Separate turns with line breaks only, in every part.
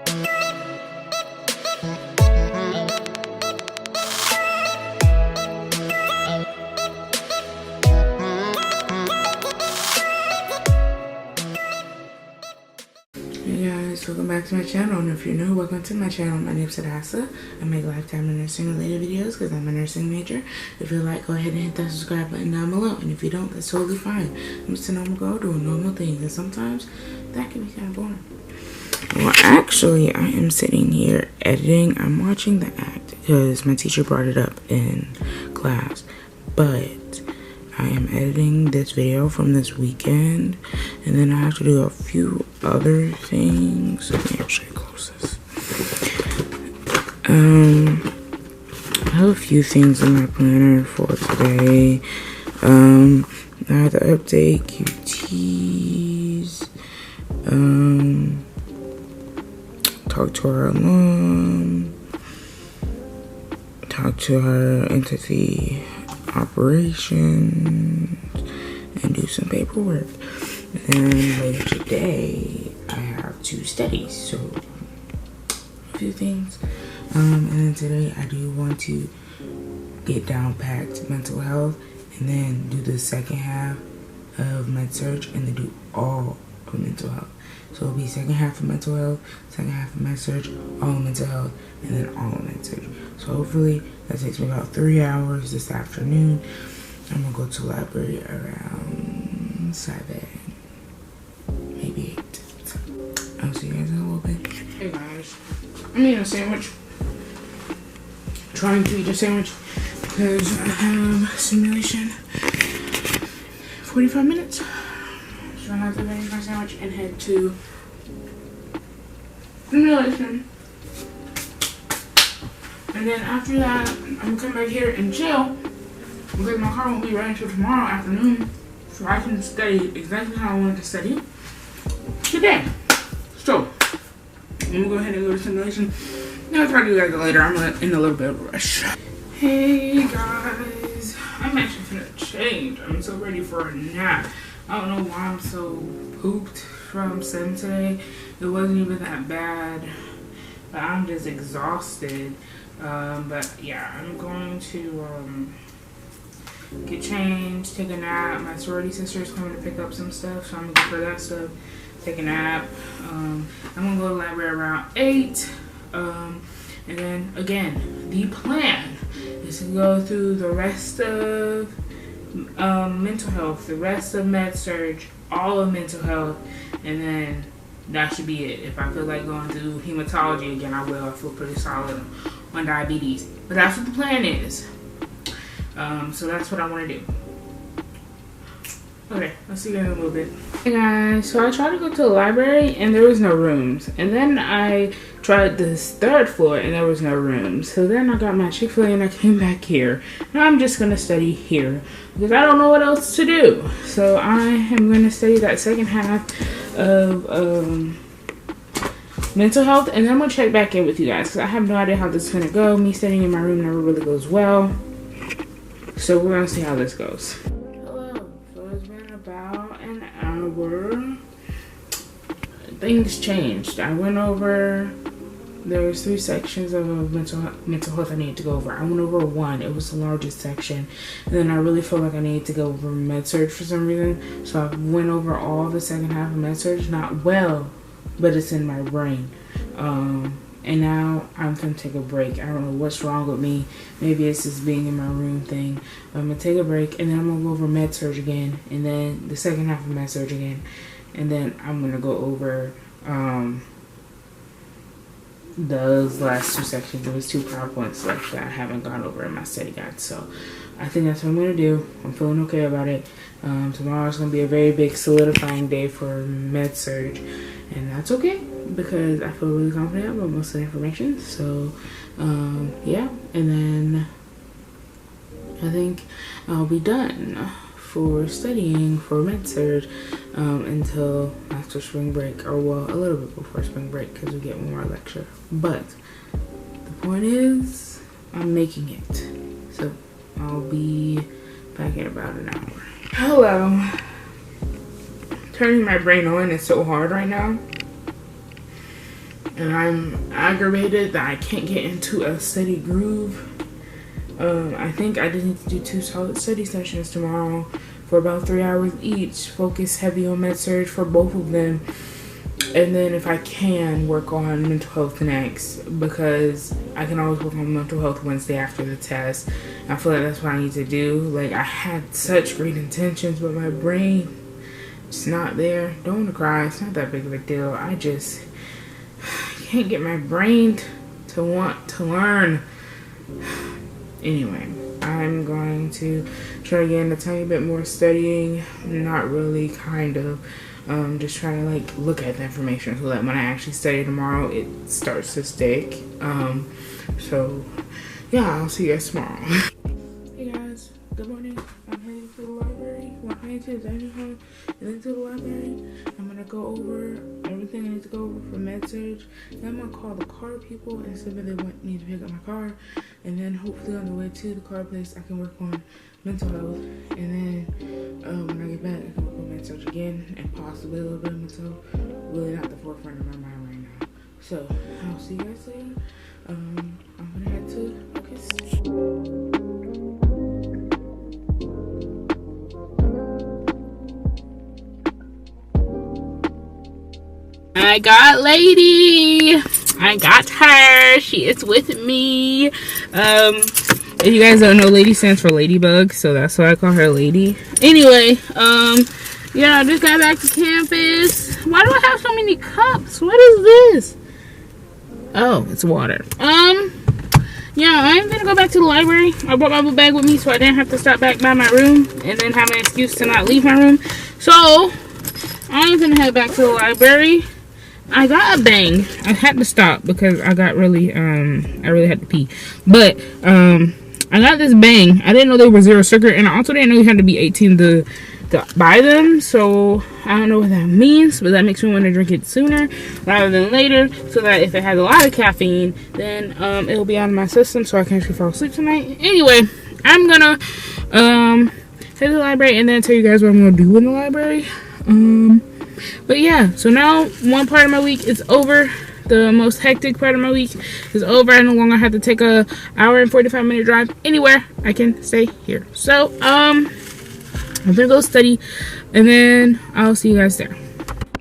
Hey guys, welcome back to my channel, and if you're new, welcome to my channel. My name's Sadasa. I make lifetime and nursing related videos because I'm a nursing major. If you like, go ahead and hit that subscribe button down below, and if you don't, that's totally fine. I'm just a normal girl doing normal things, and sometimes that can be kind of boring. Well, actually, I am sitting here editing. I'm watching the act because my teacher brought it up in class, but I am editing this video from this weekend, and then I have to do a few other things. Let me actually close this. I have a few things in my planner for today. I have to update QTs, talk to our alum, talk to our entity operations, and do some paperwork. And then later today I have 2 studies, so a few things. And then today I do want to get down packed mental health, and then do the second half of med surg, and then do all of mental health. So it'll be second half of mental health, second half of med surg, all of mental health, and then all of med surg. So hopefully that takes me about 3 hours this afternoon. I'm gonna go to the library around 7, maybe 8. So I'll see you guys in a little bit. Hey guys, I'm eating a sandwich. Trying to eat a sandwich because I have simulation 45 minutes. So I have to finish my sandwich and head to simulation. And then after that, I'm gonna come back here and chill because my car won't be ready until tomorrow afternoon, so I can study exactly how I wanted to study today. So I'm gonna go ahead and go to simulation. I'll try to do that later. I'm in a little bit of a rush. Hey guys, I'm actually gonna change. I'm so ready for a nap. I don't know why I'm so pooped from 7 today. It wasn't even that bad, but I'm just exhausted. But yeah, I'm going to get changed, take a nap. My sorority sister is coming to pick up some stuff, so I'm gonna go for that stuff, take a nap. I'm gonna go to the library around 8. And then again, the plan is to go through the rest of mental health, the rest of med surg, all of mental health, and then that should be it. If I feel like going through hematology again, I will. I feel pretty solid on diabetes, but that's what the plan is. So that's what I want to do. Okay, I'll see you guys in a little bit. Hey guys, so I tried to go to the library and there was no rooms. And then I tried this 3rd floor and there was no rooms. So then I got my Chick-fil-A and I came back here. Now I'm just going to study here because I don't know what else to do. So I am going to study that second half of mental health, and then I'm going to check back in with you guys because I have no idea how this is going to go. Me studying in my room never really goes well. So we're going to see how this goes. About an hour. Things changed. I went over, there was 3 sections of mental health I needed to go over. I went over 1. It was the largest section, and then I really felt like I needed to go over med surg for some reason, so I went over all the second half of med surg. Not well, but it's in my brain. And now I'm gonna take a break. I don't know what's wrong with me. Maybe it's just being in my room thing. But I'm gonna take a break, and then I'm gonna go over med surg again, and then the second half of med surg again, and then I'm gonna go over those last 2 sections. There was 2 PowerPoints left that I haven't gone over in my study guide. So I think that's what I'm gonna do. I'm feeling okay about it. Tomorrow's gonna be a very big solidifying day for med surg, and that's okay because I feel really confident about most of the information. So yeah, and then I think I'll be done for studying for med surg until after spring break, or well, a little bit before spring break because we get 1 more lecture. But the point is, I'm making it. So I'll be back in about an hour. Hello. Turning my brain on is so hard right now. and I'm aggravated that I can't get into a steady groove. I think I just need to do 2 solid study sessions tomorrow for about 3 hours each. Focus heavy on med surg for both of them. And then if I can, work on mental health next, because I can always work on mental health Wednesday after the test. I feel like that's what I need to do. Like, I had such great intentions, but my brain is not there. Don't want to cry. It's not that big of a deal. I just can't get my brain to want to learn. Anyway, I'm going to try to get a tiny bit more studying. Not really, kind of. Just trying to like look at the information so that when I actually study tomorrow, it starts to stick. So yeah, I'll see you guys tomorrow. Hey guys, good morning. I'm heading to the library. Well, I'm heading to the dining hall and then to the library. I'm gonna go over everything I need to go over for med surg. Then I'm gonna call the car people and see if they want me to pick up my car. And then hopefully on the way to the car place, I can work on mental health. And then when I get back, I can work on med surg again and possibly a little bit of mental health. Really not the forefront of my mind right now. So I'll see you guys later. I'm gonna head to focus. I got Lady. I got her. She is with me. If you guys don't know, Lady stands for Ladybug, so that's why I call her Lady. Anyway, yeah, I just got back to campus. Why do I have so many cups? What is this? Oh, it's water. Yeah, I'm gonna go back to the library. I brought my book bag with me so I didn't have to stop back by my room and then have an excuse to not leave my room. So I'm gonna head back to the library. I got a bang. I had to stop because I got really I really had to pee. But I got this bang. I didn't know they were zero sugar, and I also didn't know you had to be 18 to buy them. So I don't know what that means, but that makes me want to drink it sooner rather than later, so that if it has a lot of caffeine, then it'll be out of my system so I can actually fall asleep tonight. Anyway, I'm gonna head to the library and then tell you guys what I'm gonna do in the library. But yeah, so now one part of my week is over. The most hectic part of my week is over. I no longer have to take a hour and 45-minute drive anywhere. I can stay here. So I'm gonna go study, and then I'll see you guys there.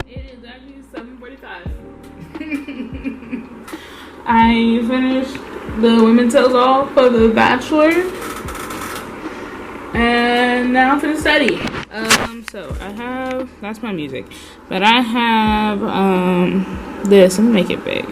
It is actually 7:45. I finished the Women's Tales All for the Bachelor, and now for the study. So I have, that's my music, but I have this. Let me make it big.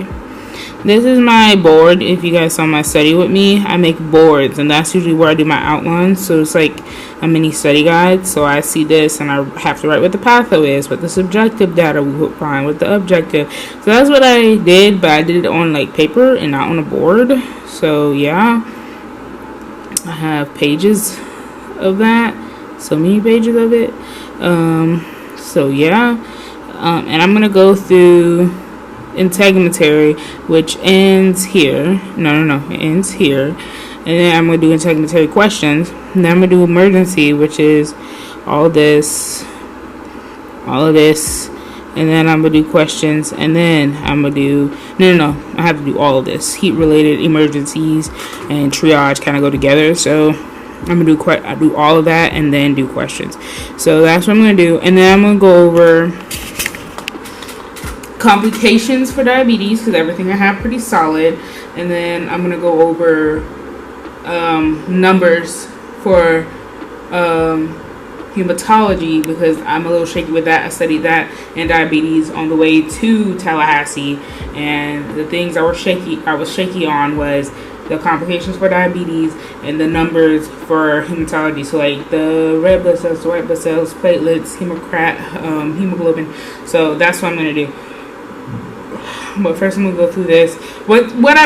This is my board. If you guys saw my study with me, I make boards, and that's usually where I do my outlines. So it's like a mini study guide. So I see this, and I have to write what the patho is, what the subjective data we would find, what the objective. So that's what I did, but I did it on like paper and not on a board. So yeah, I have pages of that, so many pages of it. So yeah, and I'm gonna go through integumentary, which ends here. No, it ends here. And then I'm gonna do integumentary questions. And then I'm gonna do emergency, which is all of this, and then I'm gonna do questions, and then I'm gonna do no, I have to do all of this. Heat related emergencies and triage kind of go together. So I'm gonna do all of that and then do questions. So that's what I'm gonna do, and then I'm gonna go over complications for diabetes, because everything I have pretty solid, and then I'm gonna go over numbers for hematology, because I'm a little shaky with that. I studied that and diabetes on the way to Tallahassee, and the things I was shaky on was the complications for diabetes and the numbers for hematology. So like the red blood cells, the white blood cells, platelets, hemoglobin. So that's what I'm gonna do. But first I'm gonna go through this. What I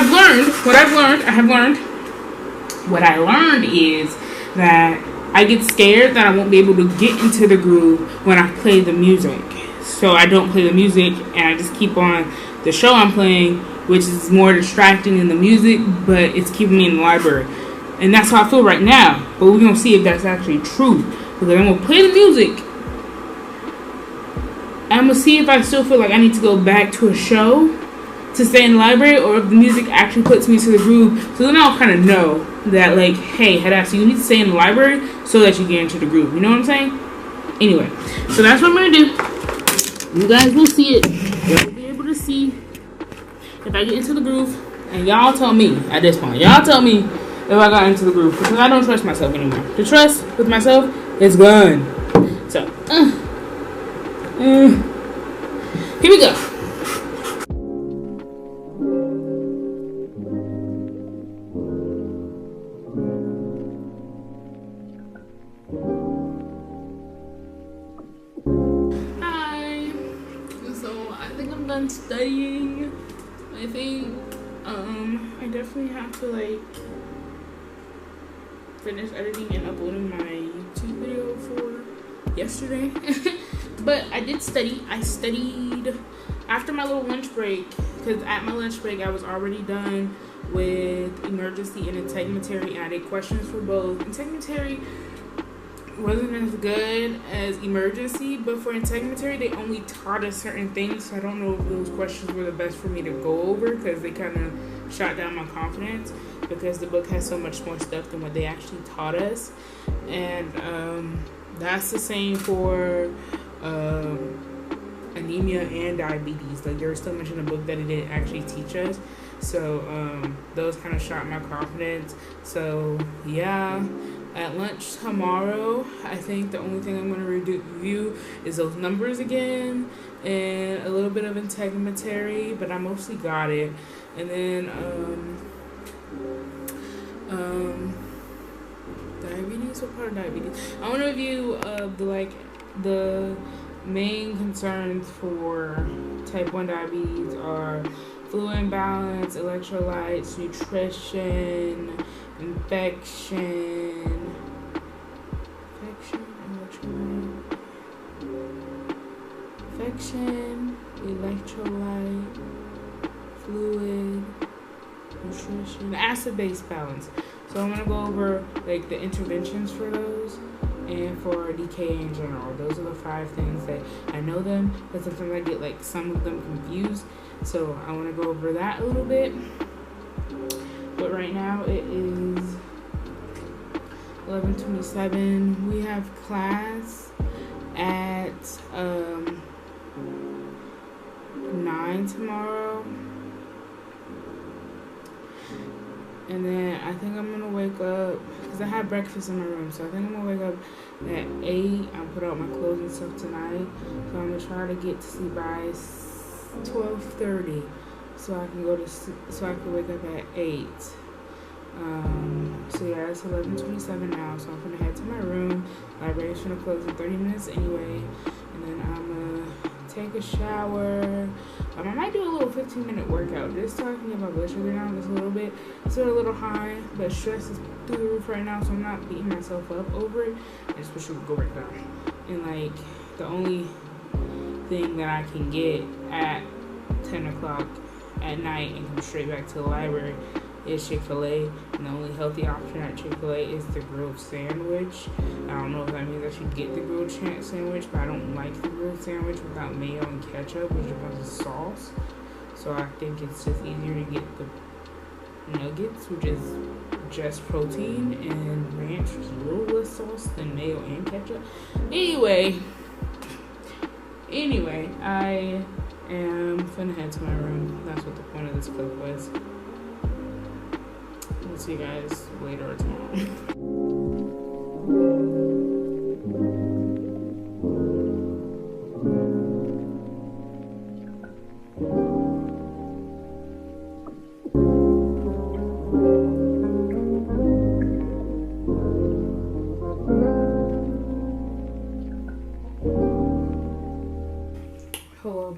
learned is that I get scared that I won't be able to get into the groove when I play the music. So I don't play the music, and I just keep on the show I'm playing, which is more distracting than the music, but it's keeping me in the library. And that's how I feel right now. But we're going to see if that's actually true. Because I'm going to play the music. I'm going to see if I still feel like I need to go back to a show. to stay in the library, or if the music actually puts me to the groove. So then I'll kind of know that, like, hey, Hadassah, you need to stay in the library so that you get into the groove. You know what I'm saying? Anyway, so that's what I'm going to do. You guys will see it. You'll be able to see if I get into the groove. And y'all tell me at this point. Y'all tell me if I got into the groove. Because I don't trust myself anymore. The trust with myself is gone. So, here we go. Hi. So I think I'm done studying. I think I definitely have to like finish editing and uploading my YouTube video for yesterday. But I did study. I studied after my little lunch break, because at my lunch break I was already done with emergency and integumentary, and I did questions for both. Integumentary wasn't as good as emergency, but for integumentary they only taught us certain things, so I don't know if those questions were the best for me to go over, because they kind of shot down my confidence, because the book has so much more stuff than what they actually taught us. And that's the same for anemia and diabetes. Like, there was so much in the book that it didn't actually teach us, so those kind of shot my confidence. So yeah, at lunch tomorrow, I think the only thing I'm going to review is those numbers again and a little bit of integumentary, but I mostly got it. And then diabetes. What part of diabetes? I want to review the main concerns for type 1 diabetes are fluid imbalance, electrolytes, nutrition, infection, electrolyte, fluid, nutrition, acid-base balance. So I'm going to go over like the interventions for those and for DKA in general. Those are the 5 things that I know them, but sometimes I get like some of them confused. So I want to go over that a little bit. But right now it is 11:27. We have class at 9 tomorrow. And then I think I'm gonna wake up, because I had breakfast in my room, so I think I'm gonna wake up at 8. I'll put out my clothes and stuff tonight, so I'm gonna try to get to sleep by 12:30, so I can go to so I can wake up at 8. So yeah, it's 11:27 now, so I'm gonna head to my room. Library's gonna close in 30 minutes anyway, and then I'm gonna take a shower. I might do a little 15-minute workout, just talking about blood sugar now just a little bit. It's a little high, but stress is through the roof right now, so I'm not beating myself up over it. I just wish it would go right down. And like, the only thing that I can get at 10 o'clock at night and come straight back to the library is Chick-fil-A, and the only healthy option at Chick-fil-A is the grilled sandwich. I don't know if that means I should get the grilled sandwich, but I don't like the grilled sandwich without mayo and ketchup, which is a bunch of sauce. So I think it's just easier to get the nuggets, which is just protein, and ranch, which is a little less sauce than mayo and ketchup. Anyway, I am finna head to my room. That's what the point of this clip was. We'll see you guys later or tomorrow. Hello.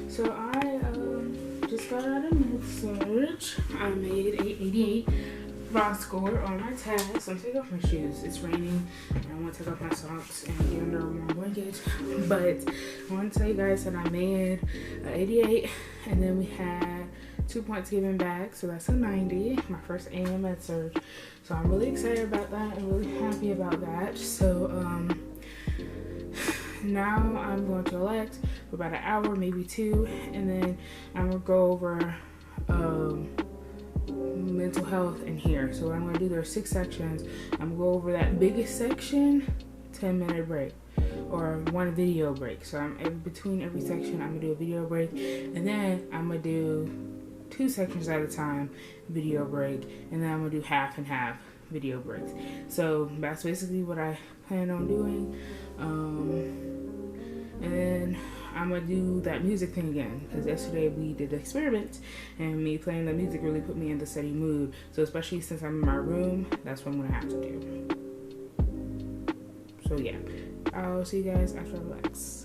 So I just got out of med-surg. I made a 88 raw score on my test. Let me take off my shoes. It's raining and I want to take off my socks and get under a warm blanket. But I want to tell you guys that I made an 88, and then we had 2 points given back, so that's a 90. My first A in med-surg. So I'm really excited about that and really happy about that. So now I'm going to elect. for about an hour, maybe 2, and then I'm gonna go over mental health in here. So what I'm gonna do, there are 6 sections. I'm gonna go over that biggest section, 10-minute break, or 1 video break. So I'm in between every section, I'm gonna do a video break, and then I'm gonna do 2 sections at a time, video break, and then I'm gonna do half and half video breaks. So that's basically what I plan on doing. And then I'm gonna do that music thing again, because yesterday we did the experiment and me playing the music really put me in the study mood. So especially since I'm in my room, that's what I'm gonna have to do. So yeah, I'll see you guys after I relax.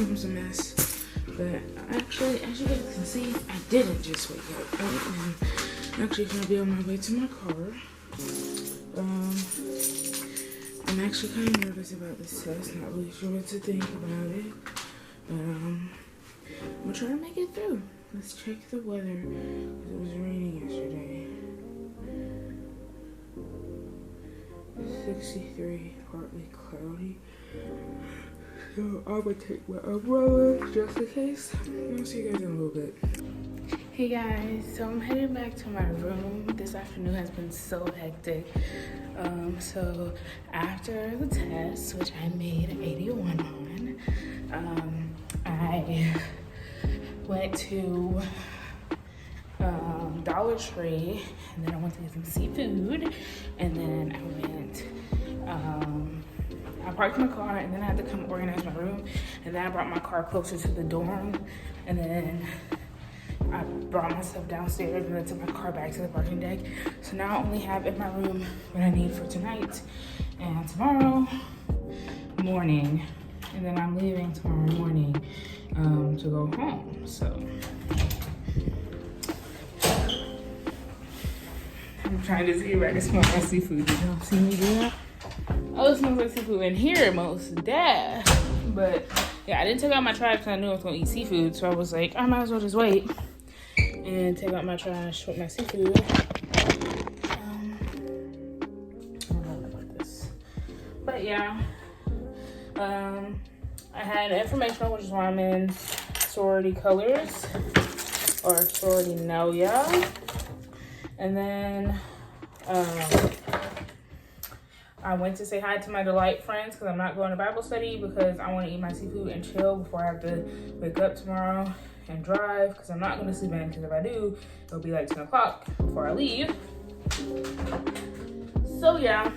Was a mess, but actually, as you guys can see, I didn't just wake up. I'm actually gonna be on my way to my car. I'm actually kind of nervous about this test, not really sure what to think about it, but I'm gonna try to make it through. Let's check the weather, because it was raining yesterday. 63, partly cloudy. So I'm gonna take my umbrella just in case. I'll see you guys in a little bit. Hey guys, so I'm headed back to my room. This afternoon has been so hectic. So after the test, which I made an 81 on, I went to Dollar Tree, and then I went to get some seafood, and then I went I parked my car, and then I had to come organize my room, and then I brought my car closer to the dorm, and then I brought my stuff downstairs, and then took my car back to the parking deck. So now I only have in my room what I need for tonight and tomorrow morning, and then I'm leaving tomorrow morning to go home. So I'm trying to see if I can smell my seafood. Did y'all see me do that? Oh, it smells like seafood in here most dad. But yeah, I didn't take out my trash because I knew I was gonna eat seafood. So I was like, I might as well just wait and take out my trash with my seafood. I don't know about this. But yeah, I had information, which is why I'm in sorority colors or sorority now, yeah. And then I went to say hi to my Delight friends because I'm not going to Bible study because I want to eat my seafood and chill before I have to wake up tomorrow and drive, because I'm not going to sleep in, because if I do, it'll be like 10 o'clock before I leave. So yeah,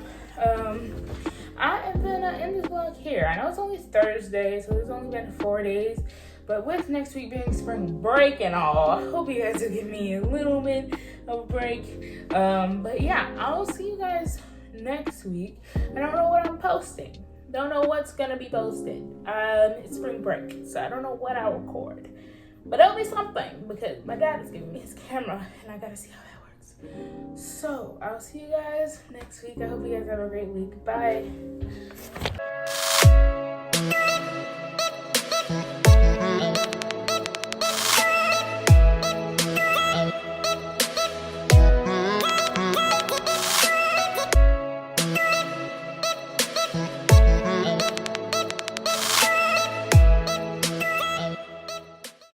I am gonna end this vlog here. I know it's only Thursday, so it's only been 4 days, but with next week being spring break and all, I hope you guys will give me a little bit of a break. But yeah, I'll see you guys next week. I don't know what I'm posting. Don't know what's gonna be posted. It's spring break, so I don't know what I'll record. But it'll be something, because my dad is giving me his camera and I gotta see how that works. So I'll see you guys next week. I hope you guys have a great week. Bye.